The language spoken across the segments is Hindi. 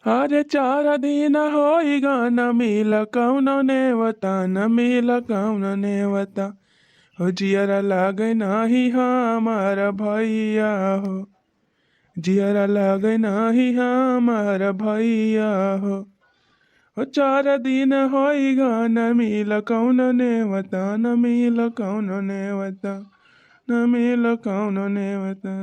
अरे 4 दिन होइगा न मिल कौनो नेवता न मिल कौनो नेवता हो जियरा लागे नाही हमार भैया हो जियरा लागे नाही हमार भैया हो 4 दिन होइगा न मिल कौनो नेवता न मिल कौनो नेवता न मिल कौनो नेवता।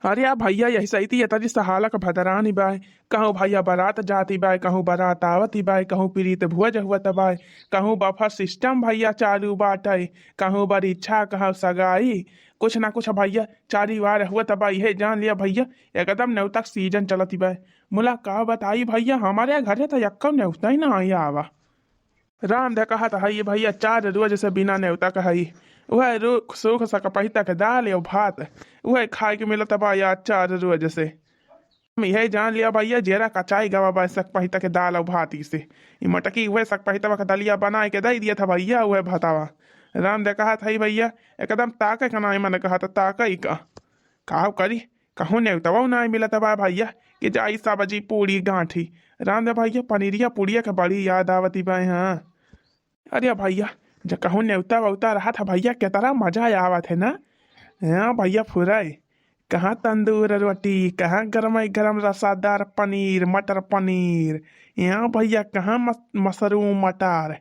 अरे यार भैया यही सही थी तरी सहालक भदरानी बाय कहूँ भैया बारात जाती बाय कहूँ बारात आवती बाय कहूँ प्रीत भुज हुआ बाय कहूँ बफर सिस्टम भैया चालू बाटे कहूँ बरीक्षा कहूँ सगाई कुछ ना कुछ भैया चारी बार हुआ तबा यह जान लिया भैया एकदम न्योतक सीजन चलती बाय मुला का बताई भैया हमारे घरे तो यक्कम न्योता ही ना आई आवा राम दे कहा था ये भैया 4 रोज से बिना न्योता कही वह सूख सक पहिता के दाल या भात वह खाए के मिलत बा या 4 रोज से हम यही जान लिया भैया जेरा कचाई गवा बा सक पहिता के दाल और भात से ये मटकी वह सक पहिता का दलिया बना के दे दिया था भैया वह भतावा राम दे कहा था भैया एकदम ताके का ना मन कहा था ताकई का करी कहूँ न्योतवा ना मिलत बा भैया कि जाई सब्जी पूरी गांठी राम दे भैया पनीरिया पूड़िया के बड़ी याद आवती बा। हाँ अरे भैया जब कहूँ न्योता वोता रहा था भैया क्या तरह मजा आवा थे ना। हाँ भैया फुराई कहाँ तंदूर रोटी कहाँ गरम गरम रसादार पनीर मटर पनीर यहाँ भैया कहाँ मशरूम मटर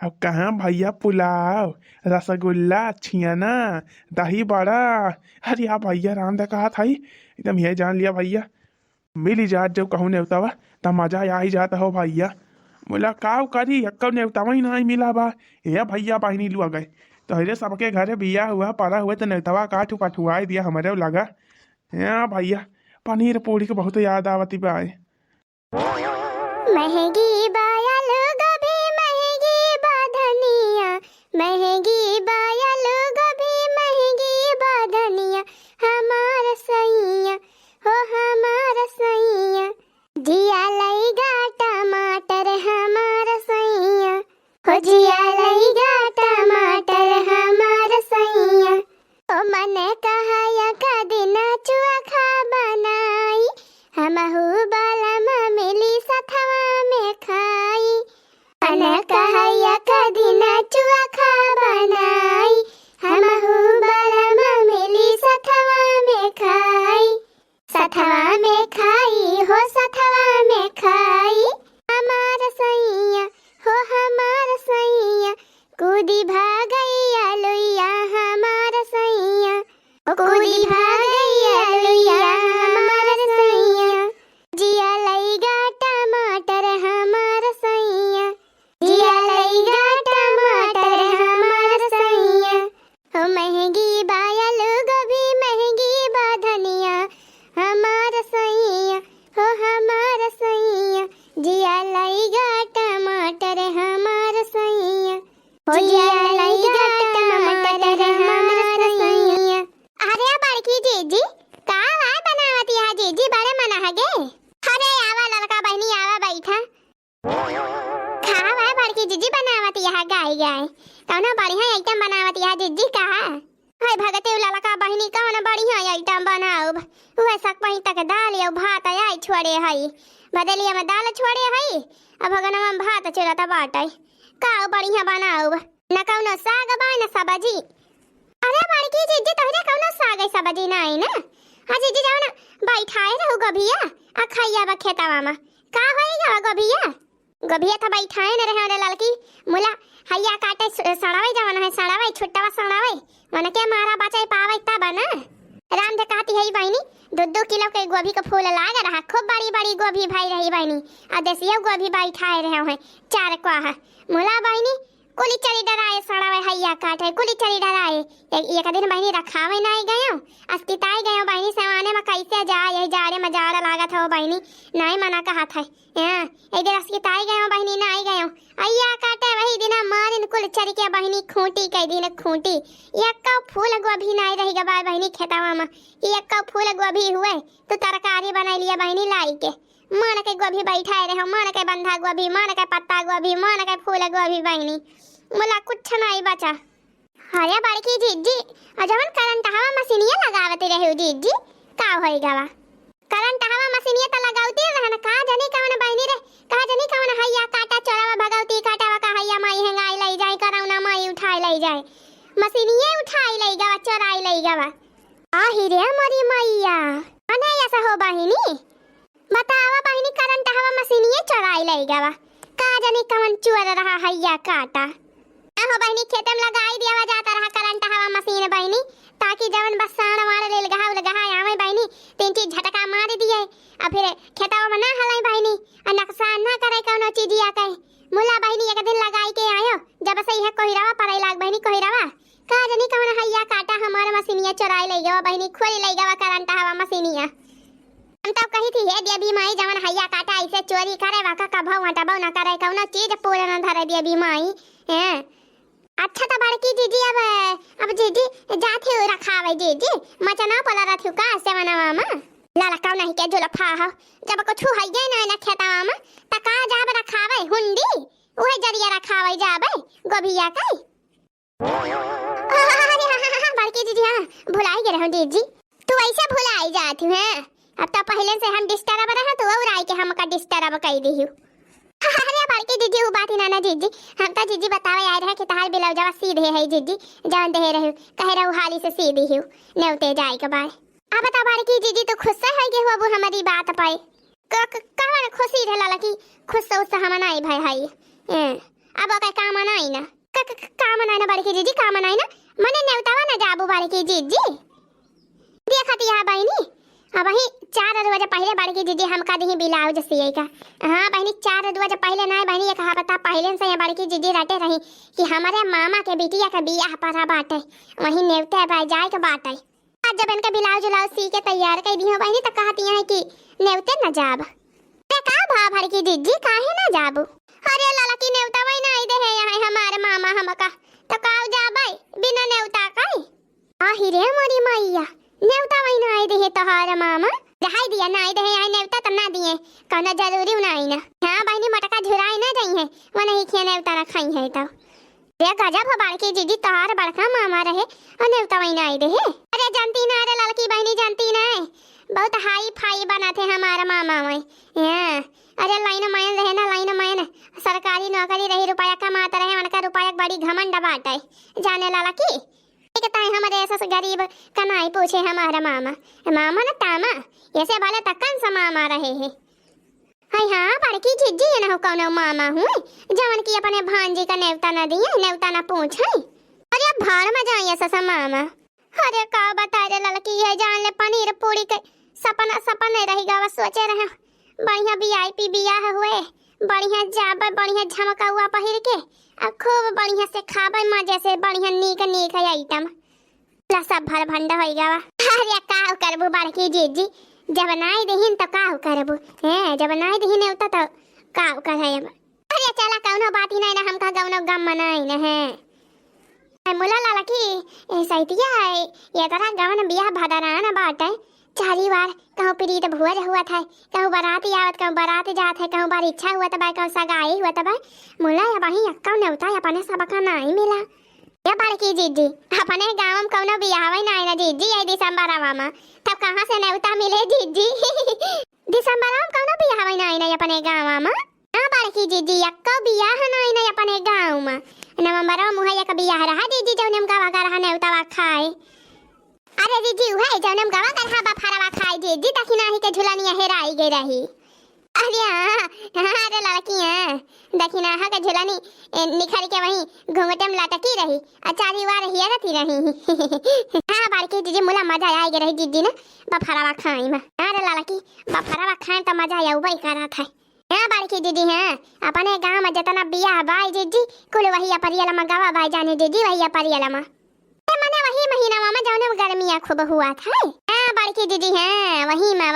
अब कहाँ भैया पुलाव रसगुल्ला छियाना दही बड़ा। अरे यार भैया राम दे कहा था एकदम ये जान लिया भैया मिली जात जब कहूँ न्योतावा तब मजा आ ही जाता हो भैया बोला काव करी यक्का न्योतावा ही नहीं मिला बा ये भैया बहनी लुआ गए तो हरे सबके घरे बिया हुआ पड़ा हुआ तो न्योतावा काटू पठुआई दिया हमारे लगा। हाँ भैया पनीर पूरी को बहुत याद आवती बा। महंगी बायल गोभी महंगी बाधनिया महंगी बायल गोभी महंगी बाधनिया हमार सैया हो हमार सैया जिया लईगा टमाटर हमार सैया हो जिया लईगा टमाटर हमार सैया ओ मने कहाया का दिन चुआ खा बनाई हमहू बाला मिली सथवा में खाई मने कहाया का दिन चुआ खा बनाई हमहू बाला मिली सथवा में खाई सथवा में खाई हो सथवा में खाई हमार सैया हो हमार सैया कूदी भागैया लोइया हमार सैया कूदी भागैया लोइया हमार सैया जिया लईगा टमाटर हमार सैया जिया लईगा टमाटर हमार सैया हो महंगी बायल गोभी महंगी बाधनिया हमार सैया हो हमार सैया जिया लईगा टमाटर हमार सैया हो जिया लईगा टमाटर हमार सैया। अरे बड़की जीजी का वाय बनावती है जीजी बड़े मना हगे अरे आवा लड़का बहनी आवा बैठा खा वाय बड़की जीजी बनावती है गाय गाय कौन बढ़िया आइटम बनावती है जीजी कहा हाय भगते लड़का बहनी कौन बढ़िया आइटम बनाओ वह सक पही तक दाल या भात आई छोड़े हई बदलिया में दाल छोड़े हई अब भगनवा में भात चुरता बाटे का बढ़िया बनाओ न कौनो साग बा न सब्जी। अरे बड़की जीजी तोहरे कौनो साग सब्जी नहीं ना हां जीजी जाओ ना बैठाए रहू गभिया आ खैया बा खेतवा में का होइगा गभिया गभिया था बैठाए न रहे लड़की मुला हैया काटे सड़ावे जवन है सड़ावे छुट्टावा सड़ावे मन के मारा बचाई पावे तब ना राम de कहती है बहनी 2-2 किलो के गोभी का फूल लाग रहा खूब बड़ी बड़ी गोभी भाई रही बहनी आ देसिया गोभी बैठाए रहे हैं 4 को मुला बहनी कुली चली डराए सड़ावे हैया काटे कुली चली डराए एक दिन बहनी रखावे नहीं गयो अस्तिताई गयो बहनी सेवाने में कैसे जाए यही जाड़े में जाड़ा लागत हो बहनी नहीं मना कहा था हां एक दिन अस्तिताई गयो बहनी नहीं गयो हैया काटे वही दिन मारिन कुल चरी के बहनी खूंटी कई दिन खूंटी एक फूल गोभी नहीं रही गबा बहनी खेतवा में एक फूल गोभी हुए तो तरकारी बना लिया बहनी लाई के मन के गोभी बैठाए रहे मन के बंधा गोभी मन के पत्ता गोभी मन के फूल गोभी बहनी मुला कुछ नहीं बचा। अरे बड़की जीजी अजवन करंट हवा मशीनिया लगावते रहे जीजी का होई गवा करंट हवा मशीनिया त लगावती रहे ना का चढ़ाई लई गवा का जानी कवन चुअर रहा हैया काटा आहो बहनी खेत में लगाई दिया जाता रहा करंट हवा मशीन बहनी ताकि जवन बसान मार ले लगा आवे बहनी तीन चीज झटका मार दिए और फिर खेतवा में ना हलाई बहनी और नुकसान ना करे कोनो चीजिया कहे मुला बहनी एक दिन लगाई के आयो जब से यह कोहिरावा पड़ाई लाग बहनी कोहिरावा का जानी कवन हैया काटा हमार मशीनिया चुराई लई गवा बहनी खोली लई गवा करंट हवा मशीनिया हम तो कही थी हे देवी माई जवन हैया काटा ऐसे चोरी करे वाका कभौ हटाबौ ना करे कौनो चीज पूरा ना धरे देवी माई हैं अच्छा तो बड़की जीजी अब जीजी जाथे रखावे जीजी मचना पला रथु का सेवनवा में लाला कौ नहीं के जुल फा हो जब कुछ हैये ना ना खेतवा में त का जाब रखावे हुंडी ओहे जरिया रखावे जाबे गोभिया के अरे बड़की जीजी हां भुलाई गे रहूं जीजी तू ऐसे भुलाई जाती है अब तो पहले से हम डिस्टर्ब रहा तो और आई के हमका डिस्टर्ब कई दिहु अरे बड़की जीजी वो बात ही ना जीजी हम तो जीजी बतावे आए रहे कि तहार ब्लाउजवा सीधे है जीजी जान दे रहे कह रहू हाली से सीधी हूं नेवते जाए के बाद अब बता बड़की जीजी तो खुश है के हो हमारी बात पाए कवन खुशी रहला लकी खुश से हम नहीं भाई हाई अब का काम नहीं ना काम नहीं ना बड़की जीजी काम नहीं ना मने नेवतावा ना जाबू बड़की जीजी देखती है बहनी अब वही 4 रोज पहले बड़की जीजी हमका दी ब्लाउज सिए का हां बहनी 4 रोज पहले ना बहनी एक बता पहले से ये बड़की जीजी रटे रही कि हमारे मामा के बिटिया का बियाह पड़ा बाटे वही नेवते भाई जाए के बाटे आज जब इनका ब्लाउज सी के तैयार कर दी हो बहनी तो कहती है कि नेवते न जाब ते का भा बड़की जीजी काहे ना जाबू अरे लाला की नेवता वही ना आई दे है यहाँ हमारे मामा हमका तो काऊ जाबे बिना नेवता काई आही रे मोरी मैया नेवता वही ना आई दे तोहार मामा दहाई दिया ना आई दे आई नेवता त ना दिए कहना जरूरी ना आई ना हां बहनी मटका झुराई ना जाई है वो नहीं खे नेवता ना खाई है तो रे गजब हो बड़की जीजी तोहार बड़का मामा रहे और नेवता वही ना आई दे अरे जानती ना अरे लड़की बहनी जानती ना बहुत हाई फाई बनाते हमारा मामा वही अरे लाइन मैन रहे ना लाइन मैन सरकारी नौकरी रही रुपया कमाता रहे उनका रुपया बड़ी घमंड बाटे जाने लाला की हमारे ऐसा गरीब कनाई पूछे हमारा मामा मामा ना तामा ऐसे वाले तकन सा मामा रहे हैं हाय हाँ बड़की जीजी ना हो कौन मामा हूँ जवन की अपने भांजी का नेवता ना दिए नेवता ना पूछे अरे अब भाड़ में जाए ऐसा मामा अरे का बता रे लड़की है जान ले पनीर पूरी के सपना रहेगा बस सोचे रहे बढ़िया वीआईपी बियाह हुए बढ़िया जाबे बढ़िया झमका हुआ पहिर के अब खूब बढ़िया से खाबे मजे से बढ़िया नीक आइटम सब भर भंडा हो गया अरे का करबू बड़की जीजी जब नाई दहिन तो का करबू हैं जब नाई दहिन होता तो का करे अब अरे चला कौनो बात ही नहीं ना हमका कौनो गम मनाई ना है मुला लाला की सैतिया है ये तरह गवन बियाह भदराना बाटे 4 बार कहूँ प्रीत भुअर हुआ था कहूँ बाराती आवत कहूँ बारात जात है कहूँ बार इच्छा हुआ तब कहूँ सगाई हुआ तब मुला या वही अक्का नेवता अपने सबका नहीं मिला या बड़की जीजी अपने गाँव में कौनो बियाह नहीं ना जीजी ये दिसंबर में तब कहाँ से नेवता मिले जीजी दिसंबर में कौनो बियाह नहीं ना अपने गाँव में हाँ बड़की जीजी अक्का बियाह नहीं ना अपने गाँव में नवंबर में मुहैया का बियाह रहा जीजी जब हम गावा का रहा नेवता खाए अरे जीजी है जब हम गावा का रहा बफारा खाए जीजी तखी नाही के झुलानिया हेराई गई रही अरे अरे लड़की है दखिना हा के झुलानी निखर के वही घूंघटे में लटकी रही अचारी वार हिया रही हाँ बड़की जीजी मुला मजा आई गई रही जीजी ना बफारा खाई में अरे लड़की बफारा खाए तो मजा आया वही करा था हाँ बड़की दीदी हैं अपने गांव में जितना बियाह बाई जीजी कुल वही अपरियल में गवा बाई जाने जीजी वही अपरियल में मने वही महीना में जौने गर्मियां खूब हुआ था हाँ बड़की दीदी हैं वही में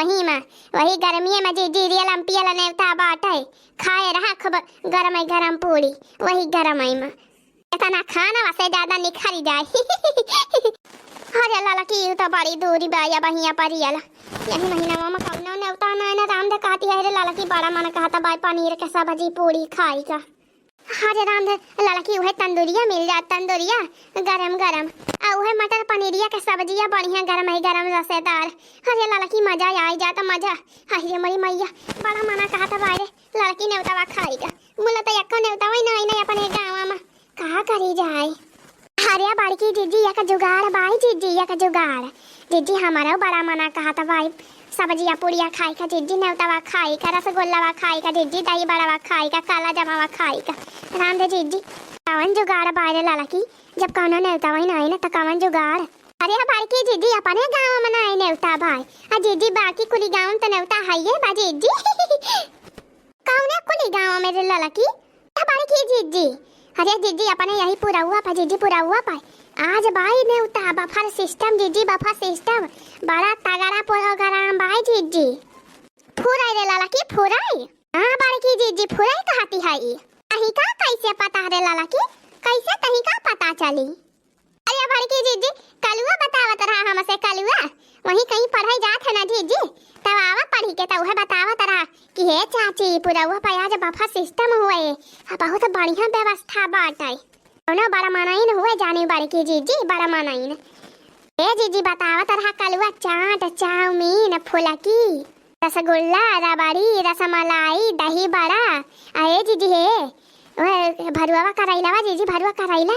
वही गर्मी में जीजी रियलम पियल नेवता बाटे खाए रहा खूब गरम पूरी वही गरम में इतना खाना वैसे ज्यादा निखरी जाए अरे लाला की तो बड़ी दूरी बाया बहिया परियल यही महीना में कौनो नेवता ना राम दे कहती है रे लाला की बड़ा मन कहता बाई पनीर के सब्जी पूरी खाई का अरे राम दे लाला की वह तंदूरिया मिल जात तंदूरिया गरम आ वह मटर पनीरिया के सब्जिया बढ़िया गरम रसेदार अरे लाला की मजा आई जाता मजा अरे मरी मैया बड़ा मना कहता बाई रे लाला की नेवता खाई का मुला तो यक्का नेवता वही नहीं अपने गाँव में कहा करी जाए अरे बड़की जीजी या का जुगाड़ बाई जीजी या का जुगाड़ जीजी हमारा बड़ा मना कहा था भाई सब्जिया पुड़िया खाई का जिज्जी, नेवतावा खाई का, रसगुल्लावा खाई का जिज्जी, दही बड़ावा खाई का, काला जमावा खाई का। राम दे जिज्जी कवन जुगाड़ बारे लाला की, जब कौनो नेवतावा ही नहीं ना तो कवन जुगाड़। अरे हमारे की जिज्जी अपने गाँव में नहीं नेवता भाई, आ जिज्जी बाकी कुली गाँव तो नेवता है ये बा जिज्जी। कौने कुली गाँव में रे लाला की हमारे की जिज्जी। अरे जिज्जी अपने यही पूरा हुआ पा जिज्जी, पूरा हुआ पा आज भाई नेवता बफर सिस्टम जिज्जी, बफर सिस्टम बड़ा तगड़ा प्रोग्राम भाई जिज्जी। फुराई रे लाला की फुराई, हाँ बारी की जिज्जी फुराई कहती है ये। कहीं का कैसे पता रे लाला की, कैसे कहीं का पता चली। अरे बारी की जिज्जी कलुआ बतावत रहा हमसे, कलुआ वहीं कहीं पढ़ाई जात है ना जिज्जी, तब आवा पढ़ी के तब बतावत रहा कि हे चाची पूरा हुआ पाया जब बफर सिस्टम हुए, बहुत बढ़िया व्यवस्था बाटे, दोनों बड़ा मनाइन हुए जाने बारी की जिज्जी, बड़ा मनाइन। ए जिज्जी बतावत रहा कलुआ चाट चाउमीन फुलकी रसगुल्ला रबड़ी रसमलाई दही बड़ा। अरे जीजी हे भरुआ करैलावा जीजी, भरुआ करैला।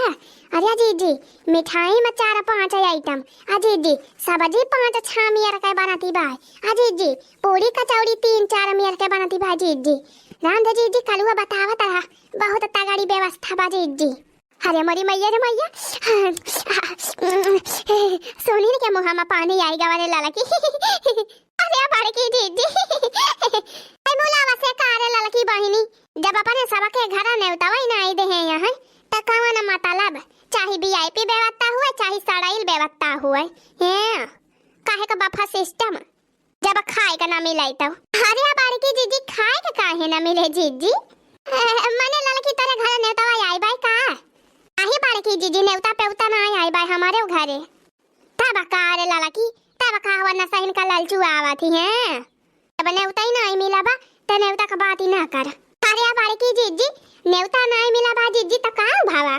अरे जीजी मिठाई में 4-5 आइटम, आ जीजी सब्जी 5-6 मियर के बनाती बाय, आ जीजी पूरी कचौड़ी 3-4 मियर के बनाती बाय जीजी। राम दे जीजी कलुआ बतावत रहा बहुत तगड़ी व्यवस्था बा जीजी। अरे मोरी मैया रे मैया, सोनी के मुँह में पानी आई गवारे लाला की। अरे बाड़ी की जीजी आई मुलावा से कारे लाला की बहिनी, जब अपने सबके घर नेवतावा ही नहीं दे हैं यहाँ तो कौन मतलब, चाहे वीआईपी व्यवस्था हुए चाहे सड़ाइल व्यवस्था हुए हैं, काहे का बफा सिस्टम जब खाए का ना मिले तो। अरे बाड़ी की जीजी खाए का काहे ना मिले जीजी, मने लाला की तरह घर नेवतावा आई बाई का, आही बाड़ी की जीजी नेवता पेवता ना आई बाई हमारे घरे, तब कारे लाला की तब कहावा न सहिन का लालचू आवा थी हैं, अब नेवता ही नहीं मिला बा तो नेवता का बात ही ना कर। अरे बाड़ी की जीजी नेवता नहीं मिला बा जीजी तो का भावा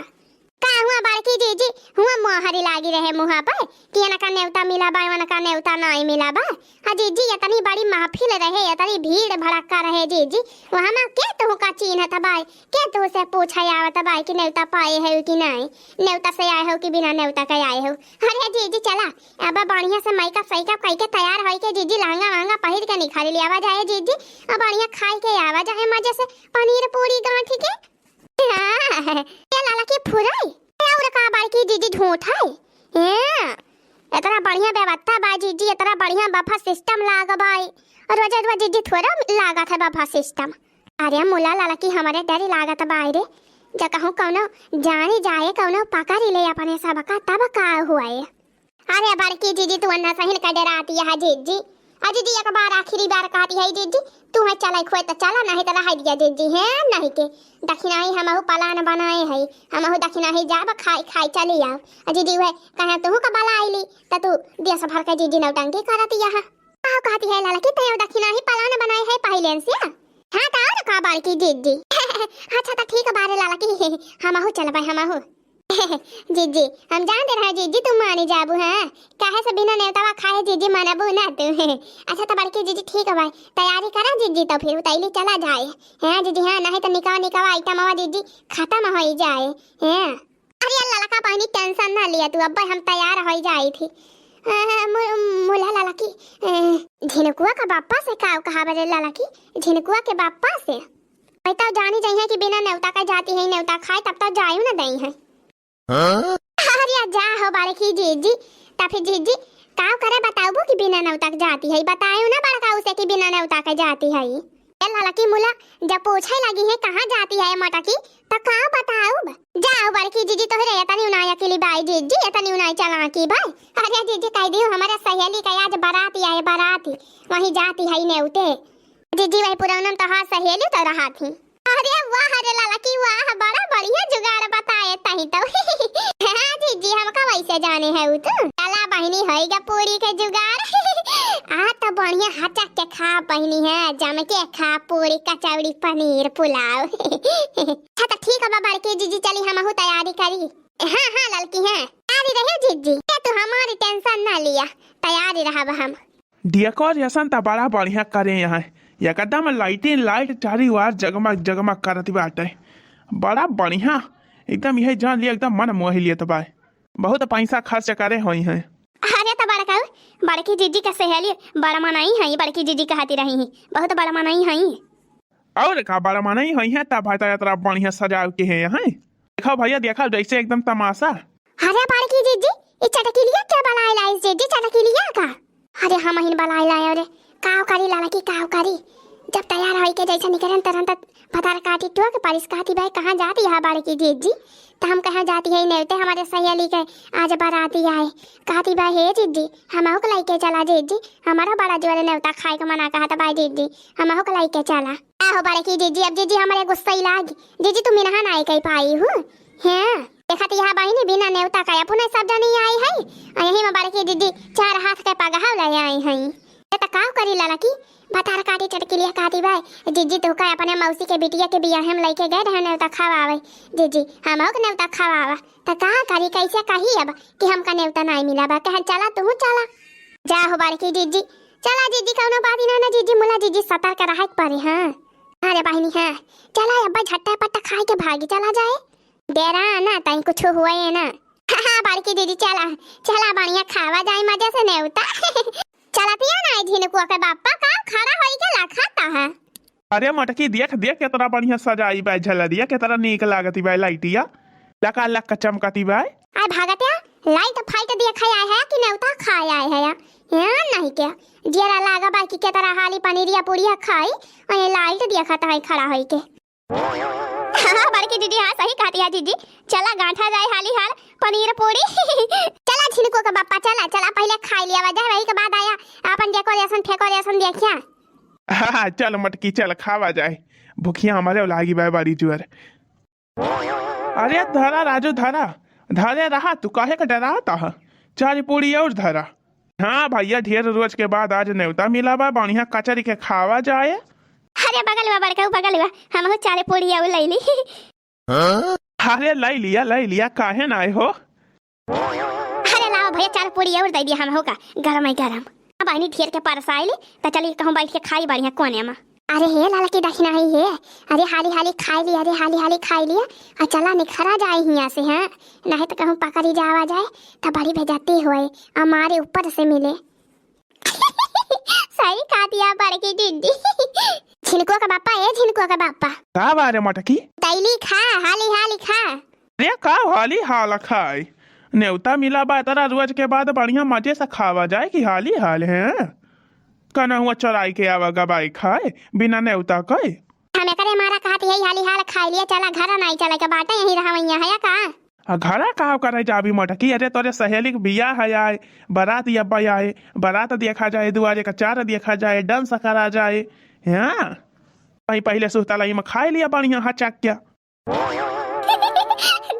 का हुआ बाड़ी की जीजी, हुआ मोहरी लागी रहे मुहा पर कि न का नेवता मिला बा वन का नेवता नहीं मिला बा। हाँ जीजी इतनी बड़ी महफिल रहे, इतनी भीड़ भड़का रहे जीजी, वहाँ में के तो का चिन्ह था भाई, के तो से पूछा आवत भाई कि नेवता पाए है कि नहीं, नेवता से आए हो कि बिना नेवता के आए हो। अरे जीजी चला अब बढ़िया से माइका सैका कह के तैयार हो के जीजी लहंगा वहंगा पहिर के निखारी ले आवा जाए जीजी, अब बढ़िया खाई के आवा जाए मजे से पनीर पूरी गांठी के। हाँ ये लाला की फुराई और का बार की जीजी झूठ है, इतना बढ़िया व्यवस्था बा जीजी, इतना बढ़िया बफा सिस्टम लाग भाई, और रोज रोज जीजी थोड़ा लागत है बफा सिस्टम। अरे मुला लाला की हमारे डरी लागत बाई रे, जब कहूँ कौनो जानी जाए कौनो पकड़ ले अपने सबका तब का हुआ है। अरे बड़की जीजी तू अन्ना सहिन का डराती है जीजी, अजी जी एक बार आखिरी बार कहती है जीजी तू है चला खोए तो चला नहीं तो रह दिया जीजी है नहीं के दक्षिणाई हमहु पलान बनाए है, हमहु दक्षिणाई जाब खाई खाई चली आओ। अजी जी वह कहे तू का बला आईली तो तू दिया सफर के जीजी नौटंकी करती है, आओ कहती है लाला की तय दक्षिणाई पलान बनाए है पहले से। हाँ तो और का बार की जीजी अच्छा तो ठीक है बारे लाला की हमहु चल भाई हमहु। जीजी हम जानते रहे जीजी तुम मानी जाबू है, काहे से बिना नेवतावा खाए जीजी मानबू ना तू। अच्छा तो बड़की जीजी ठीक है भाई तैयारी करा जीजी तो फिर उतैली चला जाए हैं जीजी, हाँ नहीं तो निकावा आइटम आवा जीजी खत्म हो जाए हैं। अरे लाला का पानी टेंशन ना लिया तू, अब हम तैयार हो जाई थी। मुला लाला की झिनकुआ का बापा से का कहा बजे लाला की झिनकुआ के बापा से मैं तो जानी जाई कि बिना नेवता का जाती है, नेवता खाए तब तक जायू ना दई है। अरे जा हो बारे की जीजी ता फिर जीजी का करे बताओ कि बिना नेवता के जाती है, बतायो ना बड़का उसे कि बिना नेवता के जाती है। लाला की मुला जब पूछे लगी है कहाँ जाती है मोटा की तो का बताओ, जाओ बारे की जीजी तो रे तनी उनाया के लिए बाई जीजी तनी उनाई चला की भाई। अरे जीजी कह दियो हमारे सहेली का आज बाराती आए, बाराती वहीं जाती है नेवते जीजी वही पुरानम तो हाँ सहेली तो रहा थी। अरे वाह अरे लाला की वाह बड़ा बढ़िया जुगाड़ बताए तही तो। हाँ जीजी हमका वैसे जाने है वो तो लाला बहनी होएगा पूरी के जुगाड़। आ तो बढ़िया हचक के खा बहनी है, जम के खा पूरी कचौड़ी पनीर पुलाव। अच्छा तो ठीक है बाबा के जीजी चली हम तैयारी करी। हाँ हाँ लड़की है तैयारी रहे जीजी, तो हमारी टेंशन ना लिया तैयारी रहा हम। डेकोरेशन तो बड़ा बढ़िया करे यहाँ, एकदम लाइटें लाइट चारी वार जगमग जगमग करती बाटे, बड़ा बढ़िया एकदम यही जान लिया एकदम मन मोह लिया तो भाई बहुत पैसा खर्च करे हुई है। अरे तो बड़का बड़की जीजी का सहेली बड़ा मनाई है, बड़की जीजी कहती रही है बहुत बड़ा मनाई है। और का बड़ा माना ही है तब भाई तरह बढ़िया सजा के है यहाँ देखो भैया देखा जैसे एकदम तमाशा। अरे बड़की जीजी ये चटकी लिया क्या बनाए लाई जीजी चटकी लिया का? अरे हम ही बनाए लाए अरे काव करी लाला की काव करी जब तैयार होई के जैसे निकलन तुरंत पतार काटी टुआ के पारिस कहती भाई कहाँ जाती है बड़की जीजी? तो हम कहाँ जाती है नेवते हमारे सहेली के आज बाराती आए कहती भाई हे जीजी हम को लेके चला जीजी हमारा बड़ा जोर नेवता खाए के मना कहा था भाई जीजी हम को लेके चला। आहो बड़की जीजी अब जीजी हमारे गुस्सा ही लागी जीजी तुम नहा ना कही पाई हूँ हैं देखा तो यहाँ बहनी बिना नेवता का अपने सब जनी आई है यही में बड़की दीदी 4 हाथ के पगहा ले आई है तो काव करी लाला की बता काटी चटकी लिया कहती भाई जीजी तो का अपने मौसी के बिटिया के बियाह में लेके गए रहे नेवता खवावे जीजी हम के नेवता खवावा तो कहा करी कैसे कही अब कि हमका नेवता नहीं मिला बा कह चला तू चला जा हो बड़की जीजी चला जीजी कौनो बात ना जीजी मुला जीजी सतर्क रहे पड़े। हाँ अरे बहनी हाँ चला अब्बा झट्टा पट्टा खाए के भागी चला जाए डेरा ना तई कुछ हुआ है ना। हाँ बड़की दीदी चला चला बढ़िया खावा जाए मजे से नेवता चला पिया ना झिनकुआ के बापा का खड़ा होई के ला खाता है। अरे मटकी देख देख कितना बढ़िया सजाई बा झलरिया कितना नीक लागती बा लाइटिया लका लक चमकती बा। आ भागत्या लाइट फाइट दिया खाया है कि नेवता खाया है या नहीं क्या जेरा लागा बा कि केतरा हाली पनीरिया पूड़िया खाई और लाइट दिया खाता है खड़ा होई के। हाँ बड़की दीदी हाँ सही कहती है जीजी चला गांठा जाए हाली हाल पनीर पूरी चला झिनको का बापा चला चला पहले खा लिया वजह वही के बाद आया अपन डेकोरेशन देखिया। हाँ चल मटकी चल खावा जाए भूखिया हमारे लागी बा बड़ी जोर। अरे धरा राजू धरा धरे रहा तू काहे का डराता है 4 पूरी और धरा। हाँ भैया ढेर रोज के बाद आज नेवता मिला बा बढ़िया कचरी के खावा जाए। अरे बगल में बड़का बगल में हम हो 4 पूरी और ले ली। अरे ले लिया काहे ना आए हो। अरे लाओ भैया 4 पूरी और दे दिया हम हो का गरम है गरम अब आनी ढेर के परसाई ली तो चली कहूं बैठ के खाई बढ़िया कोने में। अरे हे लाला की दक्षिणा है ये अरे हाली हाली खाई लिया अरे हाली हाली खाई लिया और चला निखरा जाए यहाँ से। हाँ नहीं तो कहूँ पकड़ी जावा जाए तो बड़ी भेजती हुए हमारे ऊपर से मिले। सही कहा दिया बड़की दीदी। झिनको का बापा है झिनको का बापा का बारे मटकी तैली खा हाली हाली खा। अरे का हाली हाल खाई नेवता मिला बा तेरा रोज के बाद बढ़िया मजे से खावा जाए कि हाली हाल है कना हुआ चराई के आवा गबाई खाए बिना नेवता कहे हमें करे मारा कहती है हाली हाल खाई लिया चला घर नहीं चले के बाटा यहीं रहा वहीं है का घरा कहा करे जाबी मटकी अरे तोरे सहेली के बियाह है आए बारात अब्बा आए बारात देखा जाए दुआरे का 4 देखा जाए डांस करा जाए। हाँ पहले सुतलाई में खाई लिया बढ़िया हाँ चक्या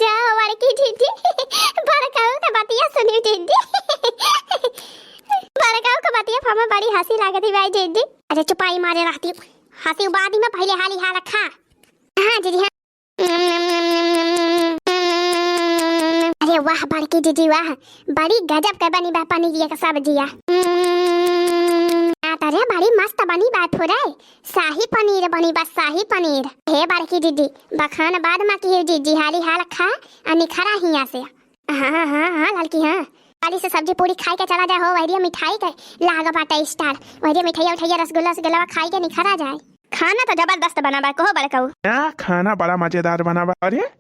जाओ बड़की दीदी बड़काऊ का बातिया सुनी दीदी बड़काऊ का बातिया हमें बड़ी हंसी लागती भाई दीदी। अरे चुपाई मारे रहती हंसी बाद में पहले हाली हाल खा। हाँ दीदी हाँ अरे वाह बड़की दीदी वाह बड़ी गजब का बनी बा पनीर का सब्जिया अरे बड़ी मस्त बनी बात हो रहा है शाही पनीर बनी बस शाही पनीर। हे बड़की दीदी बखान बाद में की दीदी हाली हाल खा और निखरा ही यहाँ से। हाँ हाँ हाँ लड़की हाँ वाली से सब्जी पूरी खाई के चला जाए हो वही मिठाई के लागा बाटा स्टार वही मिठाई रसगुल्ला खाई के निखरा जाए। खाना तो जबरदस्त बना बा कहो बड़काऊ खाना बड़ा मजेदार बना बा। अरे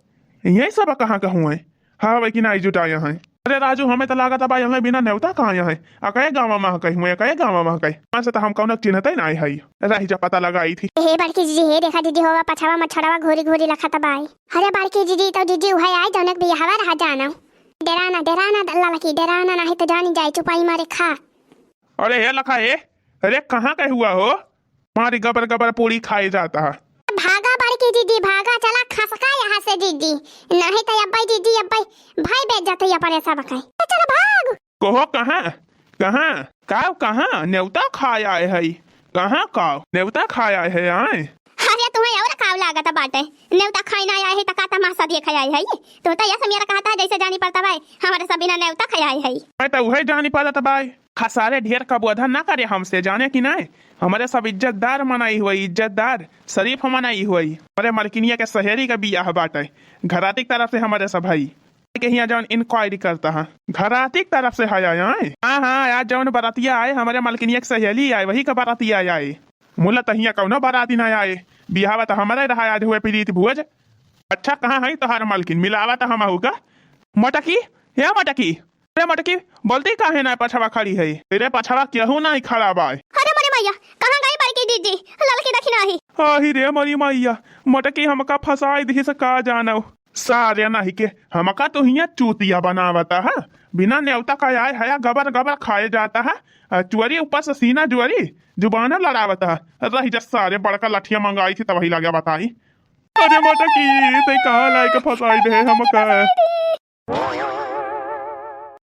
यही सब कहाँ कहूँ है हाँ भाई कि नहीं जुटाया है। अरे राजू हमें तो लागत भाई हमें बिना नेवता कहाँ है अकए गाँव में कहीं हुए अकए गाँव में कहीं से तो हम कौन चिन्हते ही नहीं है रही जब पता लगाई थी। हे बड़की जीजी हे देखा दीदी होवा पछावा मछड़वा घोरी घोरी लखा तबाई। अरे बड़की जीजी तो जीजी उहे आई जौनक भी हवा रहा जाना डराना लाला की डराना नहीं तो जानी जाए चुपाई मारे खा। अरे हे लखा हे अरे कहाँ का हुआ हो हमारी गबर गबर पूरी खाई जाता है। भागा बड़की दीदी भागा चला खसका यहाँ से दीदी नहीं तो अब्बाई दीदी अब्बाई भाई बेच जाते अपने सब खाए चलो भाग। कहो कहाँ कहाँ नेवता खाया है कहाँ का नेवता खाया है आए। अरे तुम्हें और काव लागत बाटे नेवता खाई ना आए है त का तमाशा देख आए है तो ऐसा मेरा कहता है जैसे जानी पड़ता भाई हमारे सब बिना नेवता खाया है। मैं तो वही जानी पड़ता भाई खसारे ढेर का बोधा ना करे हमसे जाने की नहीं हमारे सब इज्जतदार मनाई हुई इज्जतदार शरीफ मनाई हुई हमारे मलकिनिया के सहेली का बियाह बाटे घराती तरफ से हमारे सब भाई के यहाँ जौन इंक्वायरी करता है घराती की तरफ से है आए। हाँ हाँ आज जौन बरातिया आए हमारे मालकिनिया की सहेली आए वही का बरातिया आए। मुला तहिया कौनो बराती ना आए बिहावा तो हमारे रहा आज हुए प्रीति भुज। अच्छा कहाँ है तुम्हारा मालकिन मिलावा तो हम का मटकी या मटकी अरे मटकी बोलती काहे ना पछवा खड़ी है तेरे पछवा केहू नहीं खड़ा बा। अरे मरे मैया कहाँ गई बड़की दीदी लड़की देखी नहीं। आही रे मरी मैया मटकी हमका फसाई दी से का जानो सारे नहीं के हमका तो हिया चूतिया बनावता है बिना न्योता का आए हया गबर गबर खाए जाता है चुअरी ऊपर से सीना जुअरी जुबाना लड़ावता है रही जब सारे बड़का लठिया मंगाई थी तभी लगे बताई। अरे मटकी ते कहाँ लाई के फसाई दे हमका।